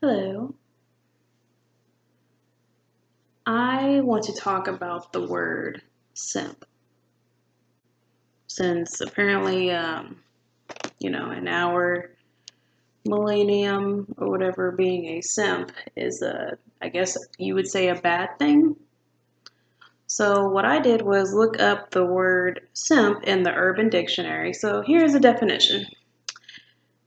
Hello. I want to talk about the word simp since apparently, in our millennium or whatever, being a simp is I guess you would say a bad thing. So what I did was look up the word simp in the Urban Dictionary. So here's a definition.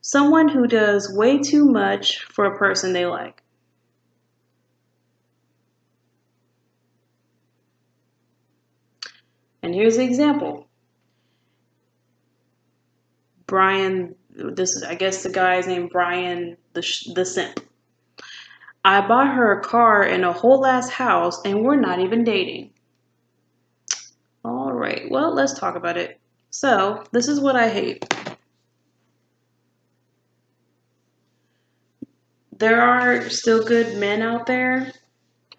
Someone who does way too much for a person they like. And here's the example. Brian, this is, I guess the guy's named Brian the simp. I bought her a car and a whole ass house, and we're not even dating. All right, well, let's talk about it. So, this is what I hate. There are still good men out there.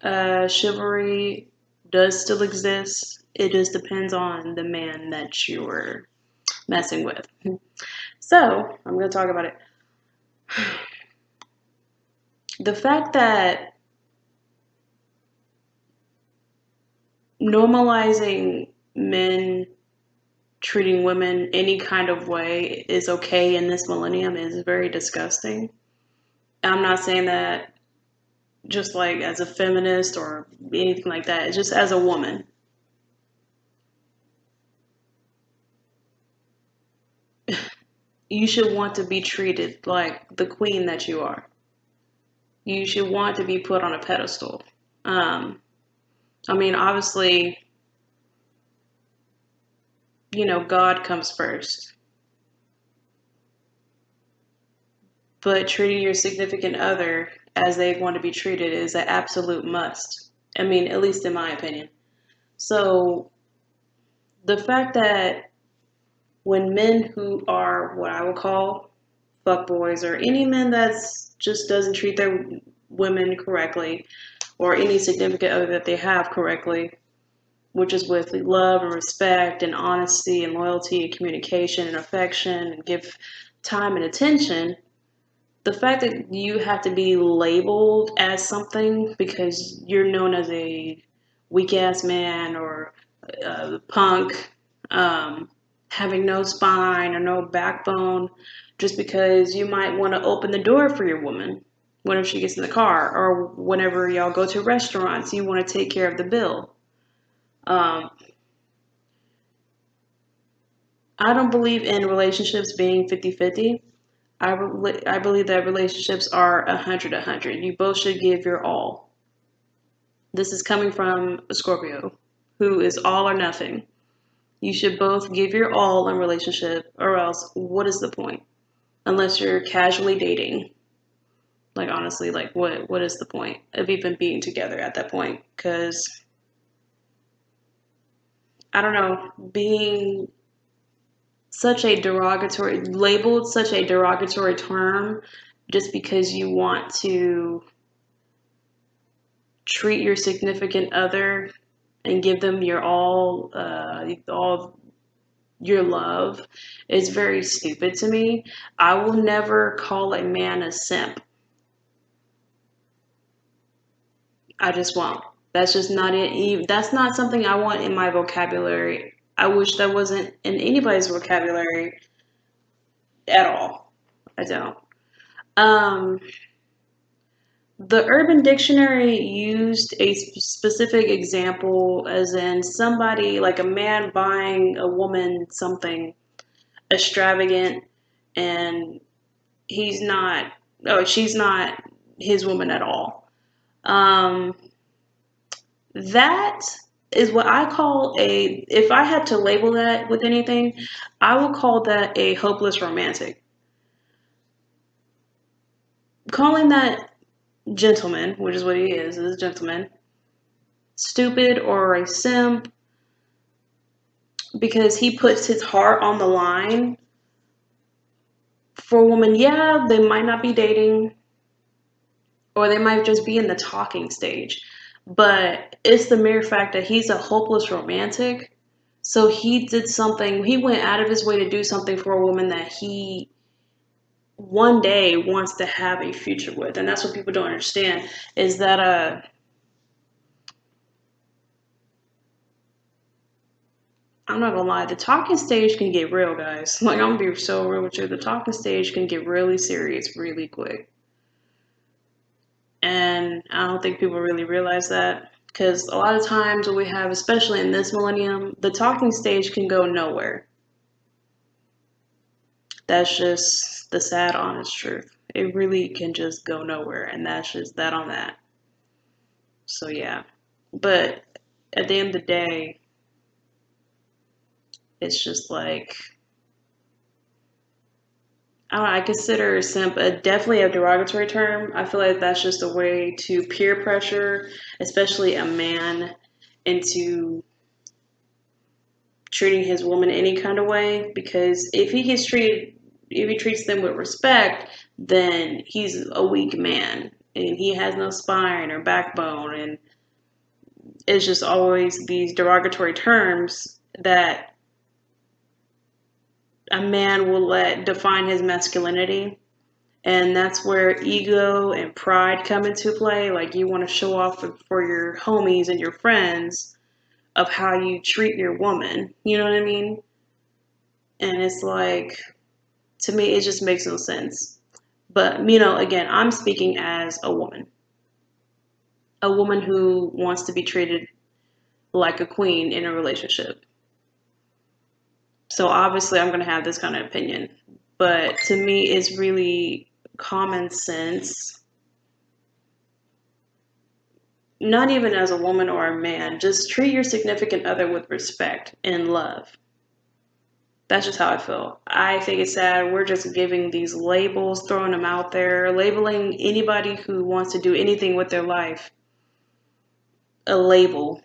Chivalry does still exist. It just depends on the man that you're messing with. So, I'm going to talk about it. The fact that normalizing men treating women any kind of way is okay in this millennium is very disgusting. I'm not saying that just like as a feminist or anything like that. It's just as a woman. You should want to be treated like the queen that you are. You should want to be put on a pedestal. Um, obviously, God comes first, but treating your significant other as they want to be treated is an absolute must. At least in my opinion. So the fact that when men who are what I would call fuckboys or any men that's just doesn't treat their women correctly or any significant other that they have correctly, which is with love and respect and honesty and loyalty and communication and affection and give time and attention, the fact that you have to be labeled as something because you're known as a weak ass man or punk, having no spine or no backbone, just because you might want to open the door for your woman whenever she gets in the car or whenever y'all go to restaurants, you want to take care of the bill. Um, I don't believe in relationships being 50-50. I believe that relationships are 100-100. You both should give your all. This is coming from a Scorpio who is all or nothing. You should both give your all in relationship, or else what is the point? Unless you're casually dating. Like honestly, like what is the point of even being together at that point? Because I don't know, being such a derogatory labeled such a derogatory term just because you want to treat your significant other and give them your all your love is very stupid to me. I will never call a man a simp. I just won't. That's just not it. That's not something I want in my vocabulary. I wish that wasn't in anybody's vocabulary at all. I don't. Um, the Urban Dictionary used a specific example, as in somebody, like a man buying a woman something extravagant, and he's not, oh, she's not his woman at all. Um, that is what I call if I had to label that with anything, I would call that a hopeless romantic. Calling that gentleman, which is what he is a gentleman, stupid or a simp because he puts his heart on the line for a woman. Yeah, they might not be dating or they might just be in the talking stage, but it's the mere fact that he's a hopeless romantic. So he did something, he went out of his way to do something for a woman that he one day wants to have a future with. And that's what people don't understand is that I'm not gonna lie, the talking stage can get real, guys. Like, I'm gonna be so real with you. The talking stage can get really serious really quick. And I don't think people really realize that. Because a lot of times what we have, especially in this millennium, the talking stage can go nowhere. That's just the sad, honest truth. It really can just go nowhere. And that's just that on that. So, yeah. But at the end of the day, it's just like I don't know, I consider simp definitely a derogatory term. I feel like that's just a way to peer pressure, especially a man, into treating his woman any kind of way. Because if he treats them with respect, then he's a weak man and he has no spine or backbone. And it's just always these derogatory terms that a man will let define his masculinity. And that's where ego and pride come into play. Like you want to show off for your homies and your friends of how you treat your woman. You know what I mean? And it's like, to me, it just makes no sense. But, again, I'm speaking as a woman who wants to be treated like a queen in a relationship. So obviously, I'm going to have this kind of opinion. But to me, it's really common sense, not even as a woman or a man, just treat your significant other with respect and love. That's just how I feel. I think it's sad we're just giving these labels, throwing them out there, labeling anybody who wants to do anything with their life a label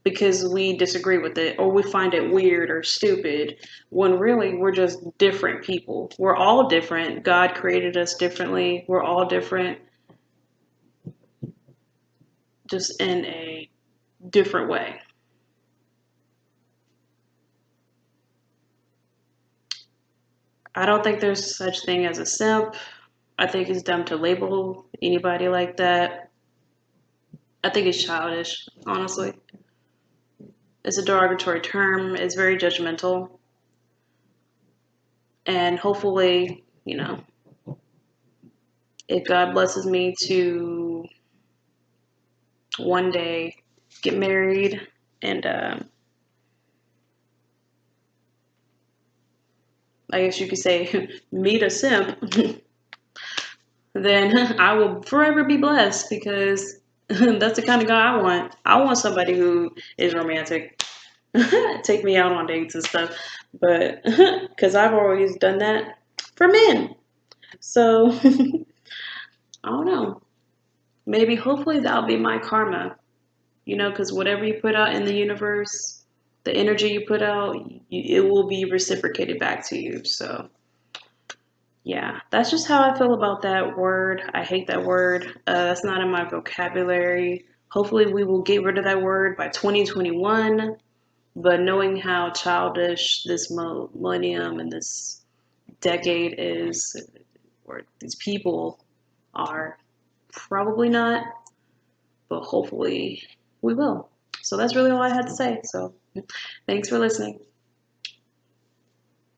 because we disagree with it or we find it weird or stupid when really we're just different people. We're all different. God created us differently. We're all different, just in a different way. I don't think there's such thing as a simp. I think it's dumb to label anybody like that. I think it's childish, honestly. It's a derogatory term. It's very judgmental. And hopefully, if God blesses me to one day get married and I guess you could say meet a simp, then I will forever be blessed because that's the kind of guy I want. I want somebody who is romantic, take me out on dates and stuff, but because I've always done that for men. So I don't know. Maybe, hopefully, that'll be my karma. Because whatever you put out in the universe, the energy you put out, it will be reciprocated back to you. So, yeah, that's just how I feel about that word. I hate that word. That's not in my vocabulary. Hopefully, we will get rid of that word by 2021. But knowing how childish this millennium and this decade is, or these people are, probably not, but hopefully we will. So that's really all I had to say. So thanks for listening.